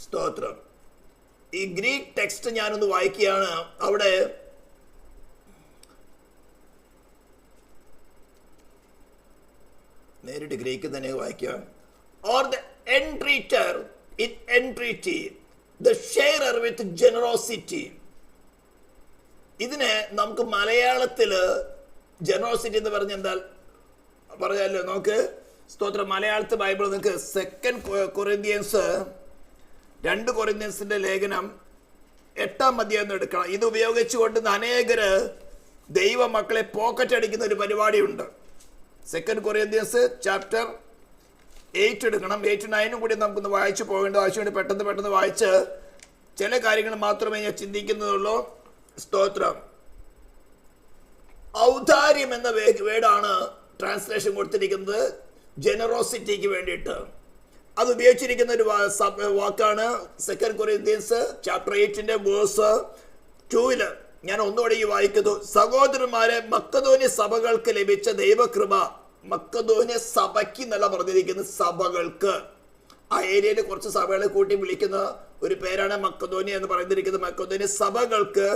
സ്തോത്രം. ഈ Greek text ഞാനൊന്ന് വായിക്കുകയാണ്. അവിടെ നേരിട്ട് ഗ്രീക്ക് തന്നെ വായിക്കുക. Or the entreater in entreaty, the sharer with generosity. ഇതിനെ നമുക്ക് മലയാളത്തില് ജനറോസിറ്റി എന്ന് പറഞ്ഞ എന്താ പറഞ്ഞല്ലോ നമുക്ക്. സ്തോത്രം. മലയാളത്തിൽ ബൈബിൾ നിങ്ങൾക്ക് 2 കൊറിന്ത്യൻസ് 2 കൊറിന്ത്യൻസിന്റെ ലേഖനം 8-ാം അധ്യായം എടുക്കണം. ഇത് ഉപയോഗിച്ചുകൊണ്ട് അനേകര് ദൈവ മക്കളെ പോക്കറ്റ് അടിക്കുന്ന ഒരു പരിപാടിയുണ്ട്. 2 കൊറിന്ത്യൻസ് ചാപ്റ്റർ 8 എടുക്കണം. 8-9 കൂടി നമുക്കൊന്ന് വായിച്ചു പോകേണ്ട ആവശ്യമുണ്ട്. പെട്ടെന്ന് വായിച്ച് ചില കാര്യങ്ങൾ മാത്രമേ ഞാൻ ചിന്തിക്കുന്നതുള്ളൂ. സ്തോത്രം. ഔദാര്യം എന്ന വേർഡാണ് ട്രാൻസ്ലേഷൻ കൊടുത്തിരിക്കുന്നത് ജനറോസിറ്റിക്ക് വേണ്ടിയിട്ട്. അത് ഉപയോഗിച്ചിരിക്കുന്ന ഒരു വാക്കാണ് 2 കൊറിന്ത്യൻസ് ചാപ്റ്റർ 8 വേഴ്സ് 2. ഞാൻ ഒന്നുകൂടെ ഈ വായിക്കുന്നു. സഹോദരന്മാരെ, മക്കദോന്യ സഭകൾക്ക് ലഭിച്ച ദൈവകൃപ. മക്കദോന്യ സഭയ്ക്ക് എന്നല്ല പറഞ്ഞിരിക്കുന്നത്, സഭകൾക്ക്. ആ ഏരിയയിൽ കുറച്ച് സഭകളെ കൂട്ടി വിളിക്കുന്ന ഒരു പേരാണ് മക്കദോന്യ എന്ന് പറഞ്ഞിരിക്കുന്നത്. മക്കദോന്യ സഭകൾക്ക്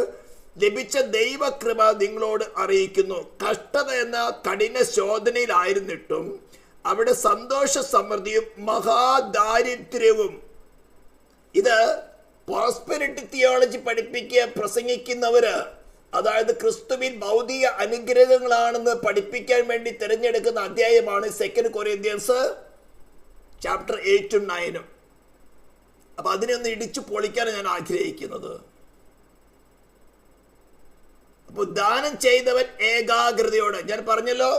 ലഭിച്ച ദൈവകൃപ നിങ്ങളോട് അറിയിക്കുന്നു. കഷ്ടത എന്ന കഠിന ശോധനയിലായിരുന്നിട്ടും അവിടെ സന്തോഷ സമൃദ്ധിയും മഹാദാരിദ്ര്യവും. ഇത് പ്രോസ്പെരിറ്റി തിയോളജി പ്രസംഗിക്കുന്നവര്, അതായത് ക്രിസ്തുവിൻ ഭൗതിക അനുഗ്രഹങ്ങളാണെന്ന് പഠിപ്പിക്കാൻ വേണ്ടി തിരഞ്ഞെടുക്കുന്ന അധ്യായമാണ് 2 കൊറിന്ത്യൻസ് ചാപ്റ്റർ 8-9. അപ്പൊ അതിനെ ഒന്ന് ഇടിച്ചു പൊളിക്കാനാണ് ഞാൻ ആഗ്രഹിക്കുന്നത്. അപ്പൊ ദാനം ചെയ്തവൻ ഏകാഗ്രതയോടെ. ഞാൻ പറഞ്ഞല്ലോ,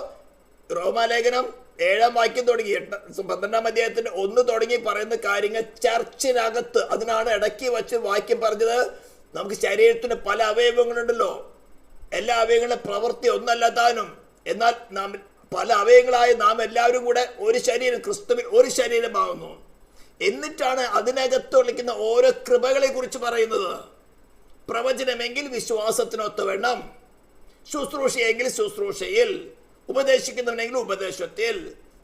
റോമാലേഖനം 7-ാം വാക്യം തുടങ്ങി 12-ാം അധ്യായത്തിന്റെ 1 തുടങ്ങി പറയുന്ന കാര്യങ്ങൾ ചർച്ചിനകത്ത്. അതിനാണ് ഇടയ്ക്ക് വച്ച് വാക്യം പറഞ്ഞത്. നമുക്ക് ശരീരത്തിന് പല അവയവങ്ങളുണ്ടല്ലോ, എല്ലാ അവയവങ്ങളുടെ പ്രവൃത്തി ഒന്നല്ലാതാനും. എന്നാൽ നാം പല അവയവങ്ങളായ നാം എല്ലാവരും കൂടെ ഒരു ശരീരം, ക്രിസ്തുവിൽ ഒരു ശരീരമാകുന്നു. എന്നിട്ടാണ് അതിനകത്ത് വിളിക്കുന്ന ഓരോ കൃപകളെ കുറിച്ച് പറയുന്നത്. പ്രവചനമെങ്കിൽ വിശ്വാസത്തിനൊത്ത വേണം, ശുശ്രൂഷയെങ്കിൽ ശുശ്രൂഷയിൽ, ഉപദേശിക്കുന്നവനെങ്കിൽ ഉപദേശത്തിൽ,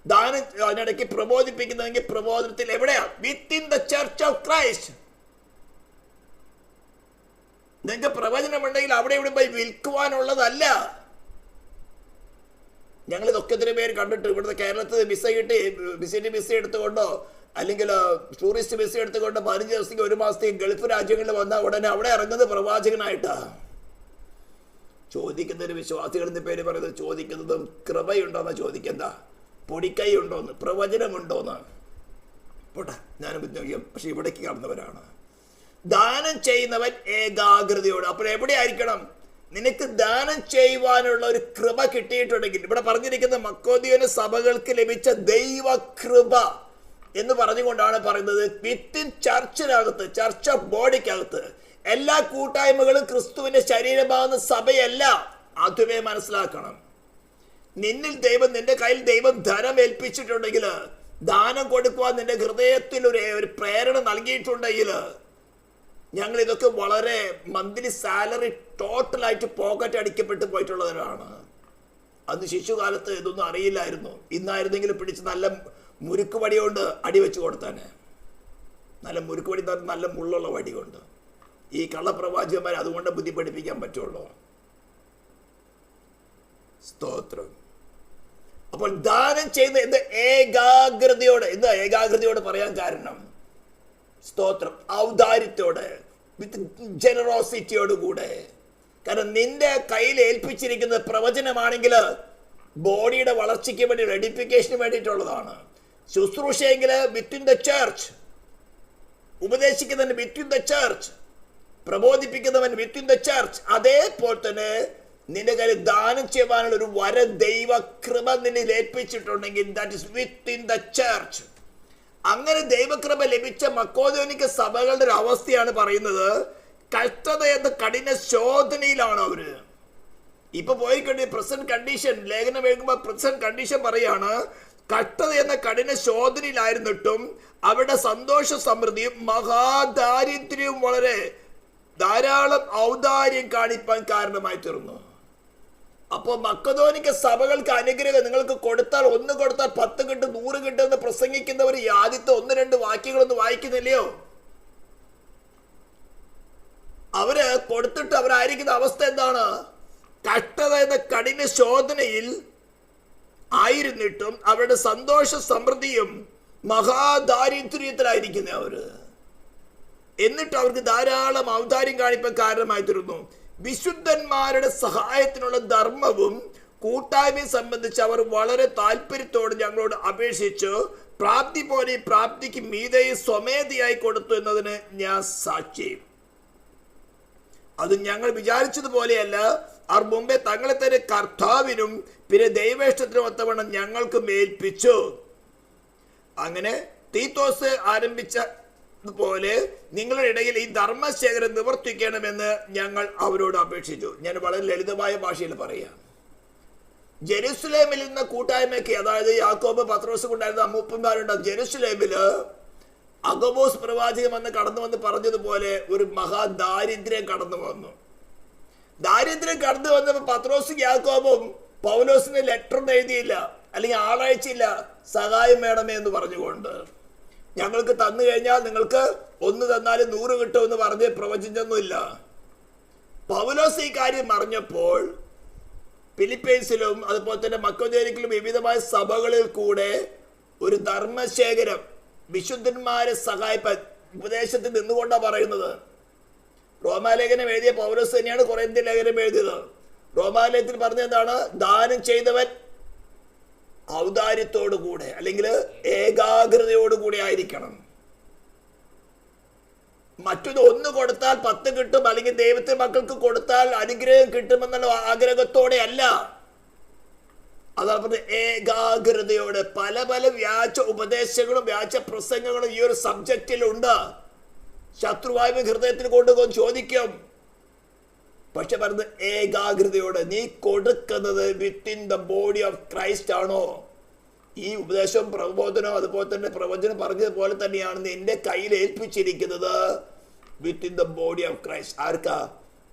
ദാനം അതിനിടയ്ക്ക് പ്രബോധിപ്പിക്കുന്നതെങ്കിൽ പ്രബോധനത്തിൽ. എവിടെയാ? Within the church of Christ. നിങ്ങൾക്ക് പ്രവചനമുണ്ടെങ്കിൽ അവിടെ ഇവിടെ പോയി വിൽക്കുവാനുള്ളതല്ല. ഞങ്ങൾ ഇതൊക്കെ ഒത്തിരി പേര് കണ്ടിട്ട് ഇവിടുത്തെ കേരളത്തിൽ വിസ കിട്ടി, വിസിറ്റ് വിസ എടുത്തുകൊണ്ടോ അല്ലെങ്കിൽ ടൂറിസ്റ്റ് വിസ എടുത്തുകൊണ്ട് 15 ദിവസത്തേക്ക് 1 മാസത്തേക്ക് ഗൾഫ് രാജ്യങ്ങളിൽ വന്നാൽ ഉടനെ അവിടെ ഇറങ്ങുന്നത് പ്രവാചകനായിട്ടാ. ചോദിക്കുന്നൊരു വിശ്വാസികളെന്ന് പേര് പറയുന്നത്, ചോദിക്കുന്നതും കൃപയുണ്ടോന്ന് ചോദിക്കണ്ട, പൊടിക്കൈ ഉണ്ടോന്ന്, പ്രവചനമുണ്ടോന്ന്. പോട്ടെ, ഞാനും ചോദിക്കും. പക്ഷെ ഇവിടേക്ക് കടന്നവരാണ്. ദാനം ചെയ്യുന്നവൻ ഏകാഗ്രതയോട്. അപ്പോൾ എവിടെയായിരിക്കണം? നിനക്ക് ദാനം ചെയ്യുവാനുള്ള ഒരു കൃപ കിട്ടിയിട്ടുണ്ടെങ്കിൽ, ഇവിടെ പറഞ്ഞിരിക്കുന്ന മക്കോദിയോന സഭകൾക്ക് ലഭിച്ച ദൈവകൃപ എന്ന് പറഞ്ഞുകൊണ്ടാണ് പറയുന്നത്. വിത്തിൻ ചർച്ചിനകത്ത്, ചർച്ച് ഓഫ് ബോഡിക്കകത്ത്. എല്ലാ കൂട്ടായ്മകളും ക്രിസ്തുവിന്റെ ശരീരമാകുന്ന സഭയല്ല. ആദ്യമേ മനസ്സിലാക്കണം. നിന്നിൽ ദൈവം, നിന്റെ കയ്യിൽ ദൈവം ധനം ഏൽപ്പിച്ചിട്ടുണ്ടെങ്കിൽ, ദാനം കൊടുക്കുവാൻ നിന്റെ ഹൃദയത്തിൽ ഒരു പ്രേരണ നൽകിയിട്ടുണ്ടെങ്കിൽ, ഞങ്ങൾ ഇതൊക്കെ വളരെ മന്ത്ലി സാലറി ടോട്ടലായിട്ട് പോക്കറ്റ് അടിക്കപ്പെട്ട് പോയിട്ടുള്ളവരാണ്. അന്ന് ശിശുകാലത്ത് ഇതൊന്നും അറിയില്ലായിരുന്നു. ഇന്നായിരുന്നെങ്കിലും പിടിച്ച് നല്ല മുറുക്ക് വടി കൊണ്ട് അടിവെച്ച് കൊടുത്താനെ. നല്ല മുറുക്ക് വടി, നല്ല മുള്ളുള്ള വടി കൊണ്ട്. ഈ കള്ളപ്രവാചകന്മാരെ അതുകൊണ്ട് ബുദ്ധി പഠിപ്പിക്കാൻ പറ്റുള്ളൂ. സ്തോത്രം. അപ്പോൾ ദാനം ചെയ്യുന്ന എന്ത്? ഏകാഗ്രതയോടെ. എന്താ ഏകാഗ്രതയോടെ പറയാൻ കാരണം? സ്തോത്രം. ഔദാര്യത്തോടെ, വിത്ത് ജനറോസിറ്റിയോട് കൂടെ. കാരണം നിന്റെ കയ്യിൽ ഏൽപ്പിച്ചിരിക്കുന്ന പ്രവചനമാണെങ്കിൽ ബോഡിയുടെ വളർച്ചയ്ക്ക് വേണ്ടി, എഡിഫിക്കേഷന് വേണ്ടിയിട്ടുള്ളതാണ്. ശുശ്രൂഷയെങ്കിൽ വിത്തിൻ ദ ചർച്ച്, ഉപദേശിക്കുന്നവൻ വിത്തിൻ ദ ചർച്ച്, പ്രബോധിപ്പിക്കുന്നവൻ വിത്തിൻ ദ ചർച്ച്. അതേപോലെ തന്നെ നിന്റെ കയ്യിൽ ദാനം ചെയ്യുവാനുള്ള ഒരു വര, ദൈവ കൃപ നിന്നിൽ ഏൽപ്പിച്ചിട്ടുണ്ടെങ്കിൽ, that is within the church. അങ്ങനെ ദൈവകൃപ ലഭിച്ച മക്കോദോനിക്ക സഭകളുടെ ഒരു അവസ്ഥയാണ് പറയുന്നത്. കഷ്ടത എന്ന കഠിന ശോധനയിലാണ് അവര്. ഇപ്പൊ പോയിക്കൊണ്ട് പ്രസന്റ് കണ്ടീഷൻ, ലേഖനം എഴുതുമ്പോൾ പ്രസന്റ് കണ്ടീഷൻ പറയാണ്. കഷ്ടത എന്ന കഠിന ശോധനയിലായിരുന്നിട്ടും അവരുടെ സന്തോഷ സമൃദ്ധിയും മഹാദാരിദ്ര്യവും വളരെ ധാരാളം ഔദാര്യം കാണിപ്പാൻ കാരണമായി തീർന്നു. അപ്പോൾ മക്കദോനിക്ക സഭകൾക്ക് അനുഗ്രഹം നിങ്ങൾക്ക് കൊടുത്താൽ, 1 കൊടുത്താൽ 10 കിട്ടും, 100 കിട്ടുമെന്ന് പ്രസംഗിക്കുന്നവർ ഈ ആദ്യത്തെ 1-2 വാക്യങ്ങളൊന്നും വായിക്കുന്നില്ലയോ? അവര് കൊടുത്തിട്ട് അവരായിരിക്കുന്ന അവസ്ഥ എന്താണ്? കഷ്ടത എന്ന കഠിന ശോധനയിൽ ആയിരുന്നിട്ടും അവരുടെ സന്തോഷ സമൃദ്ധിയും മഹാദാരിദ്ര്യത്തിലായിരിക്കുന്ന അവര്. എന്നിട്ട് അവർക്ക് ധാരാളം ഔദാര്യം കാണിക്കാൻ കാരണമായി തീർന്നു. വിശുദ്ധന്മാരുടെ സഹായത്തിനുള്ള ധർമ്മവും കൂട്ടായ്മയെ സംബന്ധിച്ച് അവർ വളരെ താല്പര്യത്തോടെ ഞങ്ങളോട് അപേക്ഷിച്ചു. പ്രാപ്തി പോലെ പ്രാപ്തിക്ക് മീതയെ സ്വമേധയായി കൊടുത്തു എന്നതിന് ഞാൻ സാക്ഷി. അത് ഞങ്ങൾ വിചാരിച്ചതുപോലെയല്ല. അവർ മുമ്പേ തങ്ങളെ തന്നെ കർത്താവിനും പിന്നെ ദൈവേഷ്ടത്തിനും ഒത്തവണ്ണം ഞങ്ങൾക്ക് മേൽപ്പിച്ചു. അങ്ങനെ തീത്തോസ് ആരംഭിച്ചതുപോലെ നിങ്ങളുടെ ഇടയിൽ ഈ ധർമ്മശേഖരം നിവർത്തിക്കണമെന്ന് ഞങ്ങൾ അവരോട് അപേക്ഷിച്ചു. ഞാൻ വളരെ ലളിതമായ ഭാഷയിൽ പറയാം. ജെറുസലേമിൽ നിന്ന് കൂട്ടായ്മയ്ക്ക്, അതായത് യാക്കോബ് പത്രോസ് ഉണ്ടായിരുന്ന അമ്മൂപ്പന്മാരുണ്ട്. ജെറുസലേമില് അഗബോസ് പ്രവാചകൻ വന്ന് കടന്നു വന്ന് പറഞ്ഞതുപോലെ ഒരു മഹാദാരിദ്ര്യം കടന്നു വന്നു. ദാരിദ്ര്യം കടന്നു വന്നപ്പോൾ പത്രോസും യാക്കോബും പൗലോസിന് ലെറ്റർ ഒന്നും എഴുതിയില്ല, അല്ലെങ്കിൽ ആളയച്ചില്ല, സഹായം വേണമേ എന്ന് പറഞ്ഞുകൊണ്ട്. ഞങ്ങൾക്ക് തന്നു കഴിഞ്ഞാൽ നിങ്ങൾക്ക് 1 തന്നാലും 100 കിട്ടുമെന്ന് പറഞ്ഞ് പ്രവചിച്ചൊന്നുമില്ല. പൗലോസ് ഈ കാര്യം അറിഞ്ഞപ്പോൾ ഫിലിപ്പീൻസിലും അതുപോലെ തന്നെ മക്കോദോനിയയിലും വിവിധമായ സഭകളിൽ കൂടെ ഒരു ധർമ്മശേഖരം വിശുദ്ധന്മാരെ സഹായിപ്പാൻ ഉപദേശത്തിൽ നിന്നുകൊണ്ടാണ് പറയുന്നത്. റോമാലേഖനം എഴുതിയ പൗലോസ് തന്നെയാണ് കൊരിന്ത്യർ ലേഖനം എഴുതിയത്. റോമാലേഖനത്തിൽ പറഞ്ഞ എന്താണ്? ദാനം ചെയ്തവൻ ഔദാര്യത്തോടു കൂടെ അല്ലെങ്കിൽ ഏകാഗ്രതയോടുകൂടി ആയിരിക്കണം. മറ്റൊന്ന് 1 കൊടുത്താൽ 10 കിട്ടും, അല്ലെങ്കിൽ ദൈവത്തിന്റെ മക്കൾക്ക് കൊടുത്താൽ അനുഗ്രഹം കിട്ടുമെന്നുള്ള ആഗ്രഹത്തോടെ അല്ല. അതാണ് പറഞ്ഞത്, ഏകാഗ്രതയോടെ. പല പല വ്യാജ ഉപദേശങ്ങളും വ്യാജ പ്രസംഗങ്ങളും ഈ ഒരു സബ്ജക്റ്റിലുണ്ട്. ശത്രുവായ്മ ഹൃദയത്തിൽ കൊണ്ടുപോകും, ചോദിക്കും. പക്ഷെ പറഞ്ഞത് ഏകാഗ്രതയോടെ. നീ കൊടുക്കുന്നത് within the body of Christ ആണോ? ഈ ഉപദേശവും പ്രബോധനവും അതുപോലെ തന്നെ പ്രവചനം പറഞ്ഞതുപോലെ തന്നെയാണ് നിന്റെ കയ്യിൽ ഏൽപ്പിച്ചിരിക്കുന്നത് within the body of Christ. ആർക്കാ?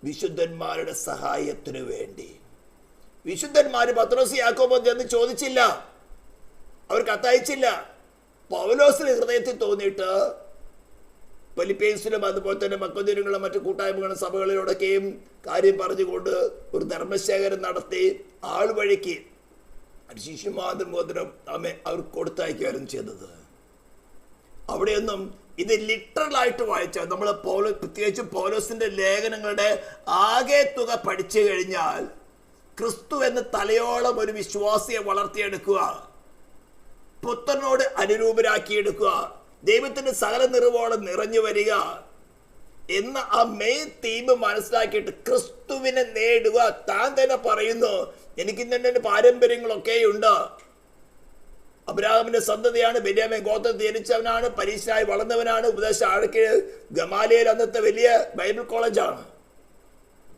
വിശുദ്ധന്മാരുടെ സഹായത്തിനു വേണ്ടി. വിശുദ്ധന്മാര് പത്രോസ് യാക്കോബ് ചെന്ന് ചോദിച്ചില്ല, അവർ കത്തയച്ചില്ല. പൗലോസിന് ഹൃദയത്തിൽ തോന്നിയിട്ട് ഫിലിപ്പീൻസിലും അതുപോലെ തന്നെ മക്കോദോനിയയിലും മറ്റു കൂട്ടായ്മകളും സഭകളിലൂടെയൊക്കെയും കാര്യം പറഞ്ഞുകൊണ്ട് ഒരു ധർമ്മശേഖരം നടത്തി ആൾ വഴിക്ക് ശിശുമാതൃമോദരം അവർ കൊടുത്തയക്കുകയായിരുന്നു ചെയ്തത്. അവിടെയൊന്നും ഇത് ലിറ്ററലായിട്ട് വായിച്ചാൽ നമ്മൾ പ്രത്യേകിച്ച് പൗലോസിന്റെ ലേഖനങ്ങളുടെ ആകെ തുക പഠിച്ചു കഴിഞ്ഞാൽ ക്രിസ്തു എന്ന തലയോളം ഒരു വിശ്വാസിയെ വളർത്തിയെടുക്കുക, പുത്രനോട് അനുരൂപരാക്കിയെടുക്കുക, ദൈവത്തിന്റെ സകല നിറവോളം നിറഞ്ഞു വരിക എന്ന ആ മെയിൻ തീം മനസ്സിലാക്കിയിട്ട് ക്രിസ്തുവിനെ നേടുക. താൻ തന്നെ പറയുന്നു, എനിക്ക് ഇന്നെ പാരമ്പര്യങ്ങളൊക്കെ ഉണ്ട്. അബ്രാഹാമിന്റെ സന്തതിയാണ്, ബെന്യാമീൻ ഗോത്രത്തിൽ ജനിച്ചവനാണ്, പരീശനായി വളർന്നവനാണ്, ഉപദേശ ആഴക്ക് ഗമാലിയേൽ അന്നത്തെ വലിയ ബൈബിൾ കോളേജാണ്,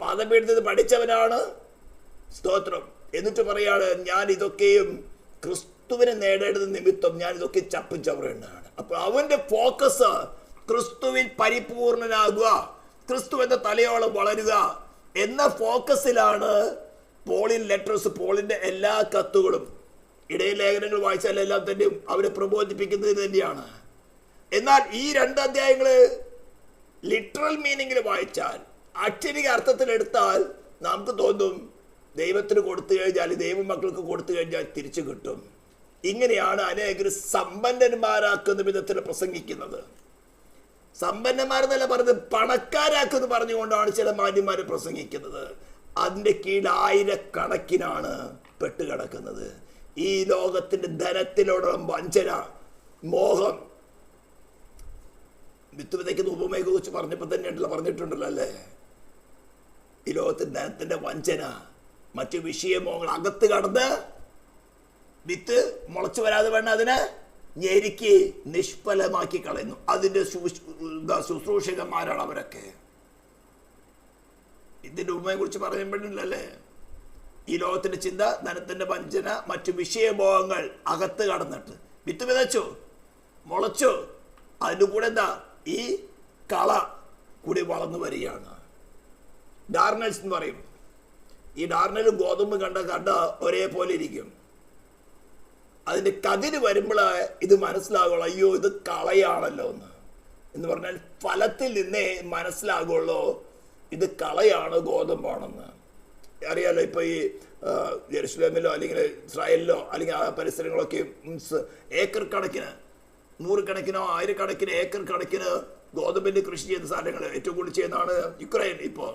പാദപീഠത്തിൽ പഠിച്ചവനാണ്. സ്തോത്രം. എന്നിട്ട് പറയാണ്, ഞാൻ ഇതൊക്കെയും ക്രിസ്തുവിനെ നേടേണ്ടത് നിമിത്തം ഞാൻ ഇതൊക്കെ ചപ്പും ചവറേണ്ടതാണ്. അപ്പൊ അവന്റെ ഫോക്കസ് ക്രിസ്തുവിൽ പരിപൂർണനാകുക, ക്രിസ്തു എന്ന തലയോളം വളരുക എന്ന ഫോക്കസിലാണ് പോളിൻ ലെറ്റേഴ്സ്, പോളിന്റെ എല്ലാ കത്തുകളും. ഇടയിൽ ലേഖനങ്ങൾ വായിച്ചാൽ എല്ലാം തന്നെയും അവരെ പ്രബോധിപ്പിക്കുന്നത് തന്നെയാണ്. എന്നാൽ ഈ 2 അധ്യായങ്ങള് ലിറ്ററൽ മീനിങ്ങിൽ വായിച്ചാൽ, അക്ഷരിക അർത്ഥത്തിൽ എടുത്താൽ നമുക്ക് തോന്നും ദൈവത്തിന് കൊടുത്തു കഴിഞ്ഞാൽ, ദൈവമക്കൾക്ക് കൊടുത്തു കഴിഞ്ഞാൽ തിരിച്ചു കിട്ടും. ഇങ്ങനെയാണ് അനേകർ സമ്പന്നന്മാരാക്കുന്ന വിധത്തിൽ പ്രസംഗിക്കുന്നത്. സമ്പന്നന്മാരെന്നല്ല പറഞ്ഞത്, പണക്കാരാക്കുന്നു പറഞ്ഞുകൊണ്ടാണ് ചില മാന്യന്മാർ പ്രസംഗിക്കുന്നത്. അതിൻ്റെ കീഴിൽ ആയിരക്കണക്കിനാണ് പെട്ടുകിടക്കുന്നത്. ഈ ലോകത്തിന്റെ ധനത്തിലുള്ള വഞ്ചന, മോഹം. വിത്ത് വിതയ്ക്കുന്ന ഉപമയെ കുറിച്ച് പറഞ്ഞപ്പോൾ തന്നെ പറഞ്ഞിട്ടുണ്ടല്ലോ അല്ലേ? ഈ ലോകത്തിന്റെ ധനത്തിന്റെ വഞ്ചന, മറ്റു വിഷയമോഹങ്ങൾ അകത്ത് കടന്ന് വിത്ത് മുളച്ചു വരാതെ വേണം അതിനെ ഞെരുക്കി നിഷ്ഫലമാക്കി കളയുന്നു. അതിന്റെ ശുശ്രൂഷകന്മാരാണ് അവരൊക്കെ. ഇതിന്റെ ഉപമയെ കുറിച്ച് പറയുമ്പോഴല്ലേ, ഈ ലോകത്തിന്റെ ചിന്ത, ധനത്തിന്റെ വഞ്ചന, മറ്റു വിഷയമോഹങ്ങൾ അകത്ത് കടന്നിട്ട് വിത്ത് വിതച്ചു, മുളച്ചു, അതിൻ്റെ കൂടെ എന്താ ഈ കള കൂടി വളർന്നു വരികയാണ്. ഡാർനൽസ് എന്ന് പറയും. ഈ ഡാർനലും ഗോതമ്പ് കണ്ട ഒരേപോലെ ഇരിക്കും. അതിന്റെ കതിര് വരുമ്പോൾ ഇത് മനസ്സിലാകുള്ളൂ, അയ്യോ ഇത് കളയാണല്ലോ എന്ന് പറഞ്ഞാൽ ഫലത്തിൽ നിന്നേ മനസ്സിലാകുള്ളൂ ഇത് കളയാണ്, ഗോതമ്പാണെന്ന്. അറിയാലോ, ഇപ്പോൾ ഈ ജെറുസലേമിലോ അല്ലെങ്കിൽ ഇസ്രായേലിലോ അല്ലെങ്കിൽ ആ പരിസരങ്ങളൊക്കെ ഏക്കർ കണക്കിന്, നൂറുകണക്കിനോ ആയിരക്കണക്കിന് ഏക്കർ കണക്കിന് ഗോതമ്പിൻ്റെ കൃഷി ചെയ്യുന്ന സ്ഥലങ്ങൾ ഏറ്റവും കൂടുതൽ ചെയ്യുന്നതാണ് യുക്രൈൻ. ഇപ്പോൾ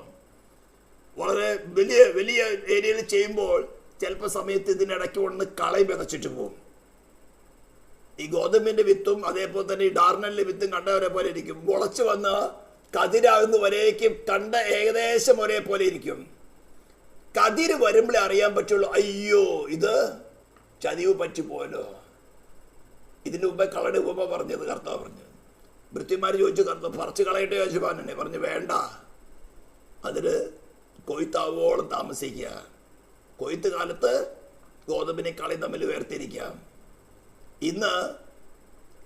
വളരെ വലിയ വലിയ ഏരിയയിൽ ചെയ്യുമ്പോൾ ചിലപ്പോൾ സമയത്ത് ഇതിനിടയ്ക്ക് കൊണ്ട് കളയും വിതച്ചിട്ട് പോകും. ഈ ഗോതമ്പിൻ്റെ വിത്തും അതേപോലെ തന്നെ ഈ ഡാർണലിൻ്റെ വിത്തും കണ്ടവരെ പോലെ ഇരിക്കും. മുളച്ച് വന്ന് കതിരാകുന്ന വരേക്കും കണ്ട ഏകദേശം ഒരേപോലെ ഇരിക്കും. കതിര് വരുമ്പോഴേ അറിയാൻ പറ്റുള്ളൂ, അയ്യോ ഇത് ചതിവ് പറ്റിപ്പോയല്ലോ. ഇതിൻ്റെ മുമ്പേ കളയുടെ ഉപമ പറഞ്ഞത് കർത്താവ് പറഞ്ഞത്. ഭൃത്യന്മാർ ചോദിച്ചു, കർത്താവ് പറിച്ച് കളയട്ടെ യോശുവാൻ എന്നെ പറഞ്ഞു, വേണ്ട, അതിന് കൊയ്ത്താവോളം താമസിക്കുക. കൊയ്ത്ത് കാലത്ത് ഗോതമ്പിനെ കളയും തമ്മിൽ വേർതിരിക്കാം. ഇന്ന്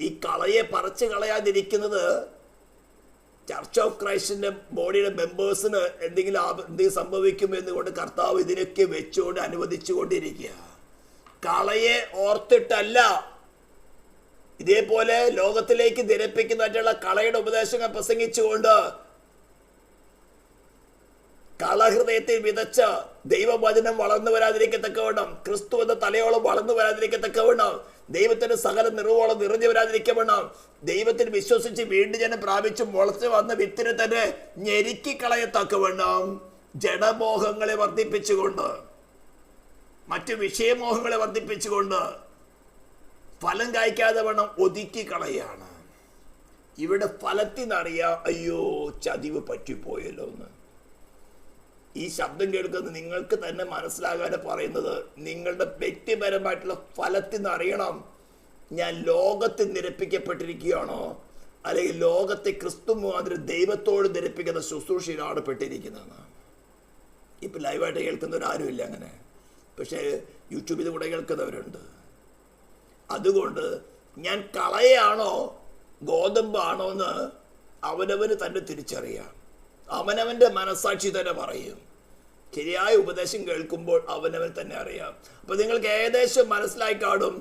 ഈ കളയെ പറിച്ച് കളയാതിരിക്കുന്നത് ചർച്ച് ഓഫ് ക്രൈസ്റ്റിൻ്റെ ബോഡിയുടെ മെമ്പേഴ്സിന് എന്തെങ്കിലും സംഭവിക്കും എന്നുകൊണ്ട് കർത്താവ് ഇതിനൊക്കെ വെച്ചുകൊണ്ട് അനുവദിച്ചുകൊണ്ടിരിക്കുക. കളയെ ഓർത്തിട്ടല്ല, ഇതേപോലെ ലോകത്തിലേക്ക് ധരിപ്പിക്കുന്നതായിട്ടുള്ള കളയുടെ ഉപദേശങ്ങൾ പ്രസംഗിച്ചുകൊണ്ട് കളഹൃദയത്തിൽ വിതച്ച ദൈവവചനം വളർന്നു വരാതിരിക്കത്തക്കവണ്ണം, ക്രിസ്തു എന്ന തലയോളം വളർന്നു വരാതിരിക്കത്തക്കവണ്ണം, ദൈവത്തിന്റെ സകല നിറവോളം നിറഞ്ഞു വരാതിരിക്കവണ്ണം, ദൈവത്തിൽ വിശ്വസിച്ച് വീണ്ടും ജനം പ്രാപിച്ച് മുളച്ച് വന്ന വിത്തിനെ തന്നെ ഞെരുക്കിക്കളയത്തക്കവണ്ണം ജഡമോഹങ്ങളെ വർദ്ധിപ്പിച്ചുകൊണ്ട്, മറ്റു വിഷയമോഹങ്ങളെ വർദ്ധിപ്പിച്ചുകൊണ്ട് ഫലം കായ്ക്കാതെ വണ്ണം ഒതുക്കി കളയാണ്. ഇവിടെ ഫലത്തിൽ നിന്നറിയാം, അയ്യോ ചതിവ് പറ്റിപ്പോയല്ലോ എന്ന്. ഈ ശബ്ദം കേൾക്കുന്നത് നിങ്ങൾക്ക് തന്നെ മനസ്സിലാകാതെ പറയുന്നത്, നിങ്ങളുടെ വ്യക്തിപരമായിട്ടുള്ള ഫലത്തിൽ നിന്ന് അറിയണം, ഞാൻ ലോകത്തിൽ നിരപ്പിക്കപ്പെട്ടിരിക്കുകയാണോ അല്ലെങ്കിൽ ലോകത്തെ ക്രിസ്തു മുഖാന്തരം ദൈവത്തോട് നിരപ്പിക്കുന്ന ശുശ്രൂഷയിലാണ് പെട്ടിരിക്കുന്നതെന്ന്. ഇപ്പം ലൈവായിട്ട് കേൾക്കുന്നവരാരുമില്ല അങ്ങനെ, പക്ഷേ യൂട്യൂബിൽ കൂടെ കേൾക്കുന്നവരുണ്ട്. അതുകൊണ്ട് ഞാൻ കളയാണോ ഗോതമ്പാണോ എന്ന് അവനവന് തന്നെ തിരിച്ചറിയാം. അവനവൻ്റെ മനസാക്ഷി തന്നെ പറയും. ശരിയായ ഉപദേശം കേൾക്കുമ്പോൾ അവനവൻ തന്നെ അറിയാം. അപ്പൊ നിങ്ങൾക്ക് ഏകദേശം മനസ്സിലായി കാണും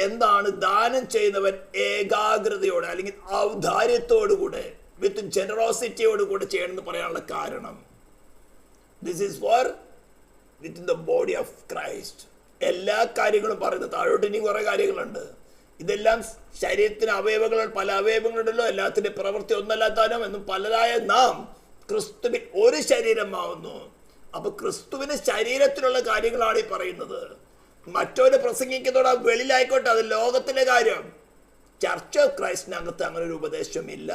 എന്താണ് ദാനം ചെയ്യുന്നവൻ ഏകാഗ്രതയോടെ അല്ലെങ്കിൽ ഔദാര്യത്തോടുകൂടെ വിത്ത് ജനറോസിറ്റിയോടുകൂടെ ചെയ്യണമെന്ന് പറയാനുള്ള കാരണം. This is for with in the body of Christ. എല്ലാ കാര്യങ്ങളും പറയുന്നത്, താഴോട്ട് ഇനി കുറെ കാര്യങ്ങളുണ്ട്. ഇതെല്ലാം ശരീരത്തിന് അവയവങ്ങൾ, പല അവയവങ്ങളുണ്ടല്ലോ, എല്ലാത്തിന്റെ പ്രവൃത്തി ഒന്നല്ലാത്താനും എന്നും പലതായ നാം ക്രിസ്തുവിൽ ഒരു ശരീരമാവുന്നു. അപ്പൊ ക്രിസ്തുവിന് ശരീരത്തിലുള്ള കാര്യങ്ങളാണ് ഈ പറയുന്നത്. മറ്റൊരു പ്രസംഗിക്കുന്നതോടെ വെളിയിലായിക്കോട്ടെ, അത് ലോകത്തിലെ കാര്യം. ചർച്ച് ഓഫ് ക്രൈസ്റ്റിനകത്ത് അങ്ങനെ ഒരു ഉപദേശമില്ല.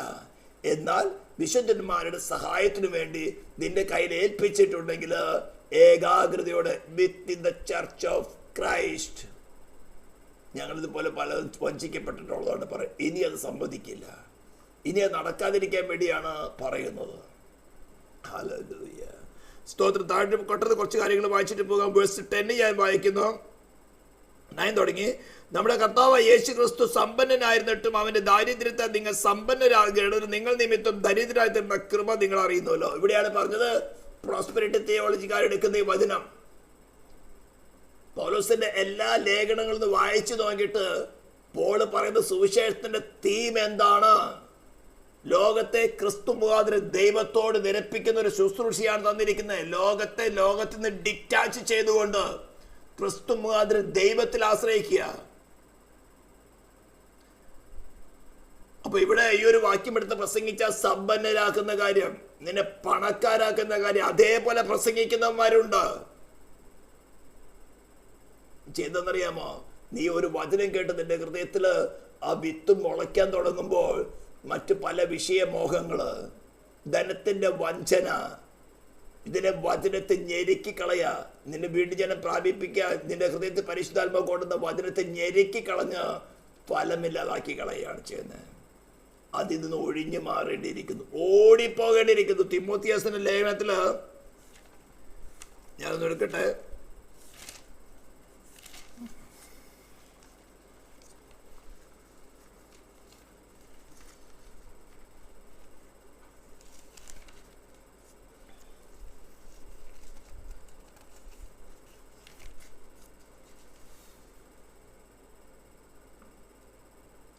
എന്നാൽ വിശുദ്ധന്മാരുടെ സഹായത്തിനു വേണ്ടി നിന്റെ കയ്യിൽ ഏൽപ്പിച്ചിട്ടുണ്ടെങ്കിൽ ഏകാഗ്രതയോടെ with in the church of Christ. ഞങ്ങളിതുപോലെ പലതും വഞ്ചിക്കപ്പെട്ടിട്ടുള്ളതാണ് പറയും. ഇനി അത് സംഭവിക്കില്ല, ഇനി അത് നടക്കാതിരിക്കാൻ വേണ്ടിയാണ് പറയുന്നത്. ഹല്ലേലൂയ, സ്തോത്രം. താഴെ കൊട്ടത് കുറച്ച് കാര്യങ്ങൾ വായിച്ചിട്ട് പോകാം. വേഴ്സ് 10 ഞാൻ വായിക്കുന്നു. 9 തുടങ്ങി. നമ്മുടെ കർത്താവ് യേശു ക്രിസ്തു സമ്പന്നനായിരുന്നിട്ടും അവന്റെ ദാരിദ്ര്യത്തെ നിങ്ങൾ സമ്പന്നരാകേണ്ടത് നിങ്ങൾ നിമിത്തം ദരിദ്രരായി തീർന്ന കൃപ നിങ്ങൾ അറിയുന്നല്ലോ. ഇവിടെയാണ് പറഞ്ഞത് പ്രോസ്പെരിറ്റി തിയോളജിക്കാർ എടുക്കുന്ന ഈ വചനം. പൗലോസിന്റെ എല്ലാ ലേഖനങ്ങളും വായിച്ചു നോക്കിയിട്ട് പോള് പറയുന്ന സുവിശേഷത്തിന്റെ തീം എന്താണ്? ലോകത്തെ ക്രിസ്തു മുഖാന്തരം ദൈവത്തോട് നിരപ്പിക്കുന്ന ഒരു ശുശ്രൂഷയാണ് തന്നിരിക്കുന്നത്. ലോകത്തിൽ നിന്ന് ഡിറ്റാച്ച് ചെയ്തുകൊണ്ട് ക്രിസ്തു മുഖാന്തരം ദൈവത്തിൽ ആശ്രയിക്കുക. അപ്പൊ ഇവിടെ ഈ ഒരു വാക്യം എടുത്ത് പ്രസംഗിച്ച സമ്പന്നരാക്കുന്ന കാര്യം, നിന്നെ പണക്കാരാക്കുന്ന കാര്യം അതേപോലെ പ്രസംഗിക്കുന്നവന്മാരുണ്ട്. ചെയ്തെന്നറിയാമോ? നീ ഒരു വചനം കേട്ട് നിന്റെ ഹൃദയത്തില് ആ വിത്ത് മുളയ്ക്കാൻ തുടങ്ങുമ്പോൾ മറ്റു പല വിഷയമോഹങ്ങള്, ധനത്തിന്റെ വഞ്ചന, ഇതിനെ വചനത്തെ ഞെരുക്കി കളയ, നിന്നെ വീണ്ടും ജനം പ്രാപിപ്പിക്കുക, നിന്റെ ഹൃദയത്തിൽ പരിശുദ്ധാത്മാവ് കൊണ്ടുവന്ന വചനത്തെ ഞെരുക്കി കളഞ്ഞ് ഫലമില്ലാതാക്കി കളയാണ് ചെയ്യുന്നത്. അതിൽ നിന്ന് ഒഴിഞ്ഞു മാറേണ്ടിയിരിക്കുന്നു, ഓടിപ്പോകേണ്ടിയിരിക്കുന്നു. തിമോത്തിയോസിന്റെ ലേഖനത്തില് ഞാനൊന്ന് എടുക്കട്ടെ.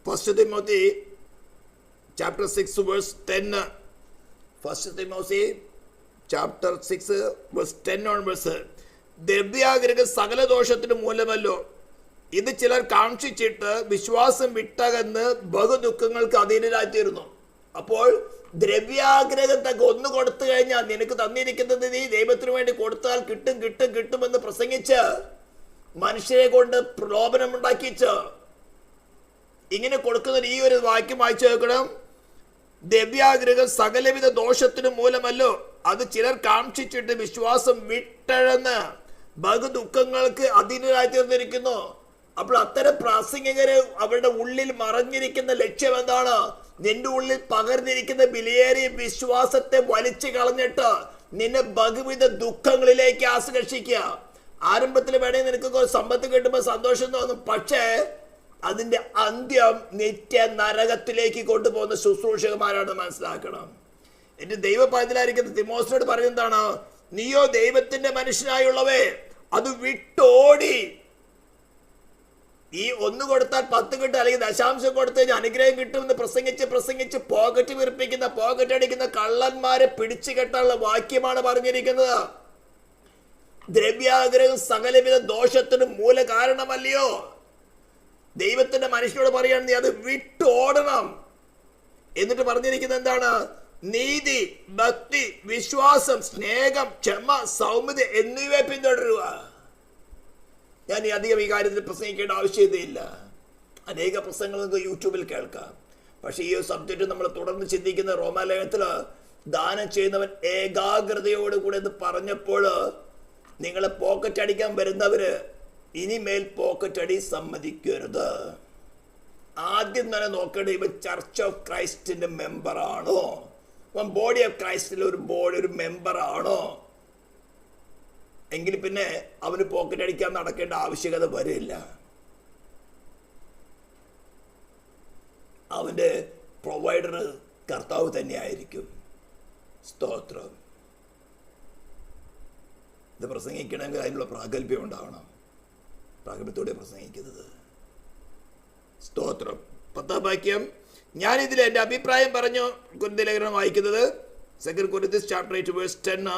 First Timothy chapter 6 verse 10. First Timothy chapter 6 verse 10 onwards. ദ്രവ്യാഗ്രഹം സകല ദോഷത്തിന് മൂലമല്ലോ, ഇത് ചിലർ കാക്ഷിച്ചിട്ട് വിശ്വാസം വിട്ടകന്ന് ബഹുദുഃഖങ്ങൾക്ക് അധീനരായിത്തീരുന്നു. അപ്പോൾ ദ്രവ്യാഗ്രഹത്തൊക്കെ ഒന്ന് കൊടുത്തു കഴിഞ്ഞാൽ നിനക്ക് തന്നിരിക്കുന്നത് നീ ദൈവത്തിന് വേണ്ടി കൊടുത്താൽ കിട്ടും കിട്ടും കിട്ടുമെന്ന് പ്രസംഗിച്ച് മനുഷ്യരെ കൊണ്ട് പ്രലോഭനമുണ്ടാക്കിച്ച് ഇങ്ങനെ കൊടുക്കുന്ന ഈ ഒരു വാക്യം വായിച്ചു നോക്കണം. ദ്രവ്യാഗ്രഹം സകലവിധ ദോഷത്തിന് മൂലമല്ലോ, അത് ചിലർ കാക്ഷിച്ചിട്ട് വിശ്വാസം വിട്ടഴന്ന് ബഹുദുഃഖങ്ങൾക്ക് അധീനരായി തീർന്നിരിക്കുന്നു. അപ്പോൾ അത്തരം പ്രാസംഗികര് അവരുടെ ഉള്ളിൽ മറഞ്ഞിരിക്കുന്ന ലക്ഷ്യം എന്താണ്? നിന്റെ ഉള്ളിൽ പകർന്നിരിക്കുന്ന വിലയേറിയ വിശ്വാസത്തെ വലിച്ചു കളഞ്ഞിട്ട് നിന്നെ ബഹുവിധ ദുഃഖങ്ങളിലേക്ക് ആകർഷിക്കുക. ആരംഭത്തിൽ വേണമെങ്കിൽ നിനക്ക് സമ്പത്ത് കിട്ടുമ്പോൾ സന്തോഷം തോന്നും, പക്ഷേ അതിന്റെ അന്ത്യം നിത്യ നരകത്തിലേക്ക് കൊണ്ടുപോകുന്ന ശുശ്രൂഷകന്മാരാണ് മനസ്സിലാക്കണം. എന്റെ ദൈവ പൈതലായിരിക്കുന്ന തിമോസിനോട് പറയുന്നതാണ്, നീയോ ദൈവത്തിന്റെ മനുഷ്യനായുള്ളവേ അത് വിട്ടോടി ഈ 1 കൊടുത്താൽ 10 കിട്ടും, അല്ലെങ്കിൽ ദശാംശം കൊടുത്തു കഴിഞ്ഞാൽ അനുഗ്രഹം കിട്ടുമെന്ന് പ്രസംഗിച്ച് പോക്കറ്റ് വിറിപ്പിക്കുന്ന, പോക്കറ്റ് അടിക്കുന്ന കള്ളന്മാരെ പിടിച്ചു കെട്ടാനുള്ള വാക്യമാണ് പറഞ്ഞിരിക്കുന്നത്. ദ്രവ്യാഗ്രഹം സകലവിധ ദോഷത്തിന് മൂല കാരണമല്ലയോ? ദൈവത്തിന്റെ മനുഷ്യനോട് പറയാണ് നീ അത് വിട്ടോടണം. എന്നിട്ട് പറഞ്ഞിരിക്കുന്നത് എന്താണ്? നീതി, ഭക്തി, വിശ്വാസം, സ്നേഹം, ക്ഷമ, സൗമ്യത എന്നിവയെ പിന്തുടരുക. ഞാൻ അധികം ഈ കാര്യത്തിൽ പ്രസംഗിക്കേണ്ട ആവശ്യതയില്ല. അനേക പ്രസംഗങ്ങൾ നിങ്ങൾക്ക് യൂട്യൂബിൽ കേൾക്കാം. പക്ഷേ ഈ സബ്ജക്റ്റ് നമ്മൾ തുടർന്ന് ചിന്തിക്കുന്ന റോമാലേഖനത്തിൽ ദാനം ചെയ്യുന്നവൻ ഏകാഗ്രതയോടുകൂടെ എന്ന് പറഞ്ഞപ്പോൾ നിങ്ങളെ പോക്കറ്റ് അടിക്കാൻ വരുന്നവര് ഇനിമേൽ പോക്കറ്റ് അടി സമ്മതിക്കരുത്. ആദ്യം തന്നെ നോക്കേണ്ടത് ഇവൻ ചർച്ച് ഓഫ് ക്രൈസ്റ്റിന്റെ മെമ്പർ ആണോ? ബോഡി ഓഫ് ക്രൈസ്റ്റിലെ ഒരു മെമ്പർ ആണോ? എങ്കിൽ പിന്നെ അവന് പോക്കറ്റ് അടിക്കാൻ നടക്കേണ്ട ആവശ്യകത വരില്ല. അവന്റെ പ്രൊവൈഡർ കർത്താവ് തന്നെയായിരിക്കും. സ്തോത്രം. ഇത് പ്രസംഗിക്കണമെങ്കിൽ അതിനുള്ള പ്രാഗൽഭ്യം ഉണ്ടാവണം. പ്രാഗൽഭ്യത്തോടെ പ്രസംഗിക്കുന്നത്. സ്തോത്രം. 10ാം വാക്യം, ഞാൻ ഇതിൽ എൻ്റെ അഭിപ്രായം പറഞ്ഞു. കൊരിന്ത്യർ ലേഖനം വായിക്കുന്നത് 2 Corinthians chapter 8 verse 10.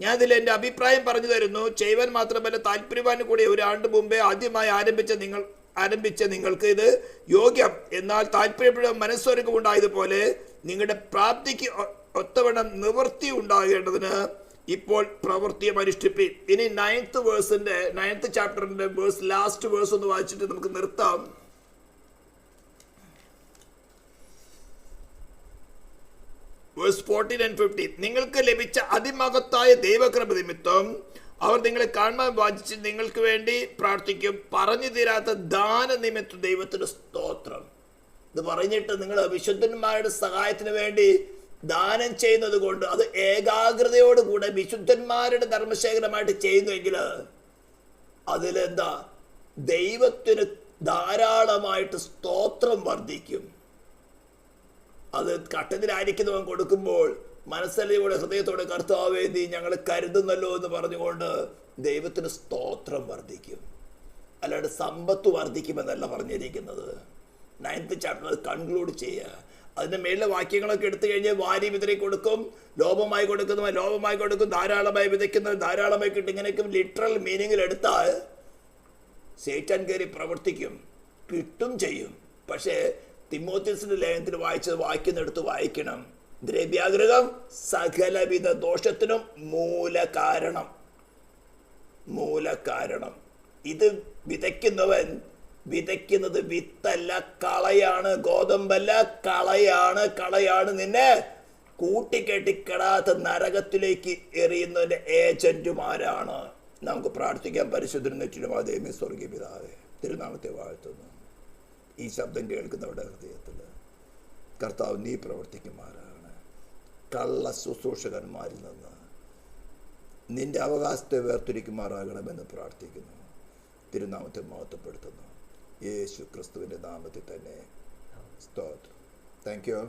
ഞാൻ ഇതിൽ എൻ്റെ അഭിപ്രായം പറഞ്ഞു തരുന്നു. ചെയ്യുവാൻ മാത്രമല്ല താല്പര്യവാൻ കൂടി ഒരു ആണ്ട് മുമ്പേ ആദ്യമായി ആരംഭിച്ച നിങ്ങൾക്ക് ഇത് യോഗ്യം. എന്നാൽ താല്പര്യപ്പെടുന്ന മനസ്സൊരുക്കം ഉണ്ടായതുപോലെ നിങ്ങളുടെ പ്രാപ്തിക്ക് ഒത്തവണ്ണം നിവൃത്തി ഉണ്ടാകേണ്ടതിന് ഇപ്പോൾ പ്രവൃത്തിയെ അനുഷ്ഠിപ്പിൻ. ഇനി 9th ചാപ്റ്ററിന്റെ ലാസ്റ്റ് വേഴ്സ് ഒന്ന് വായിച്ചിട്ട് നമുക്ക് നിർത്താം. Verse 14 and 15. നിങ്ങൾക്ക് ലഭിച്ച അതിമഹത്തായ ദൈവകൃപ നിമിത്തം അവർ നിങ്ങളെ കാണാൻ വാഞ്ചിച്ച് നിങ്ങൾക്ക് വേണ്ടി പ്രാർത്ഥിക്കും. പറഞ്ഞു തീരാത്ത ദാന നിമിത്തം ദൈവത്തിന് സ്തോത്രം. ഇത് പറഞ്ഞിട്ട് നിങ്ങൾ വിശുദ്ധന്മാരുടെ സഹായത്തിന് വേണ്ടി ദാനം ചെയ്യുന്നത് കൊണ്ട് അത് ഏകാഗ്രതയോടുകൂടെ വിശുദ്ധന്മാരുടെ ധർമ്മശേഖരമായിട്ട് ചെയ്യുന്നുവെങ്കിൽ അതിലെന്താ? ദൈവത്തിന് ധാരാളമായിട്ട് സ്തോത്രം വർദ്ധിക്കും. അത് കട്ടത്തിലായിരിക്കുന്നവൻ കൊടുക്കുമ്പോൾ മനസ്സലിയോടെ ഹൃദയത്തോടെ കർത്താവേ നീ ഞങ്ങൾ കരുതുന്നല്ലോ എന്ന് പറഞ്ഞുകൊണ്ട് ദൈവത്തിന് സ്തോത്രം വർദ്ധിക്കും. അല്ലാണ്ട് സമ്പത്ത് വർദ്ധിക്കുമെന്നല്ല പറഞ്ഞിരിക്കുന്നത്. 9th ചാപ്റ്റർ കൺക്ലൂഡ് ചെയ്യുക. അതിൻ്റെ മേളിലെ വാക്യങ്ങളൊക്കെ എടുത്തു കഴിഞ്ഞാൽ വാരി വിതറി കൊടുക്കും, ലോപമായി കൊടുക്കുന്നവൻ ലോപമായി കൊടുക്കും, ധാരാളമായി വിതയ്ക്കുന്നവൻ ധാരാളമായി കിട്ടും. ഇങ്ങനെയൊക്കെ ലിറ്ററൽ മീനിങ്ങിൽ എടുത്താൽ സേറ്റാൻ കയറി പ്രവർത്തിക്കും, കിട്ടും ചെയ്യും. പക്ഷേ തിമോത്തിയുടെ ലേഖനത്തിൽ വായിച്ചത് വായിക്കുന്നെടുത്ത് വായിക്കണം. ദ്രവ്യാഗ്രഹം സകലവിധ ദോഷത്തിനും മൂലകാരണം. ഇത് വിതയ്ക്കുന്നവൻ വിതയ്ക്കുന്നത് വിത്തല്ല, കളയാണ്, ഗോതമ്പല്ല, കളയാണ്. നിന്നെ കൂട്ടിക്കെട്ടിക്കെടാത്ത നരകത്തിലേക്ക് എറിയുന്നതിന്റെ ഏജന്റുമാരാണ്. നമുക്ക് പ്രാർത്ഥിക്കാൻ. പരിശുദ്ധനും നെറ്റിലുമാതേമേ സ്വർഗീയ പിതാവേ, തിരുനാമത്തെ വാഴ്ത്തുന്നു. ഈ ശബ്ദം കേൾക്കുന്നവരുടെ ഹൃദയത്തിൽ കർത്താവ് നീ പ്രവർത്തിക്കുമാറാണ്. കള്ള ശുശ്രൂഷകന്മാരിൽ നിന്ന് നിന്റെ അവകാശത്തെ വേർതിരിക്കുമാറാകണമെന്ന് പ്രാർത്ഥിക്കുന്നു. തിരുനാമത്തെ മഹത്വപ്പെടുത്തുന്നു. യേശു ക്രിസ്തുവിൻ്റെ നാമത്തിൽ തന്നെ സ്തോത്രം. Thank you.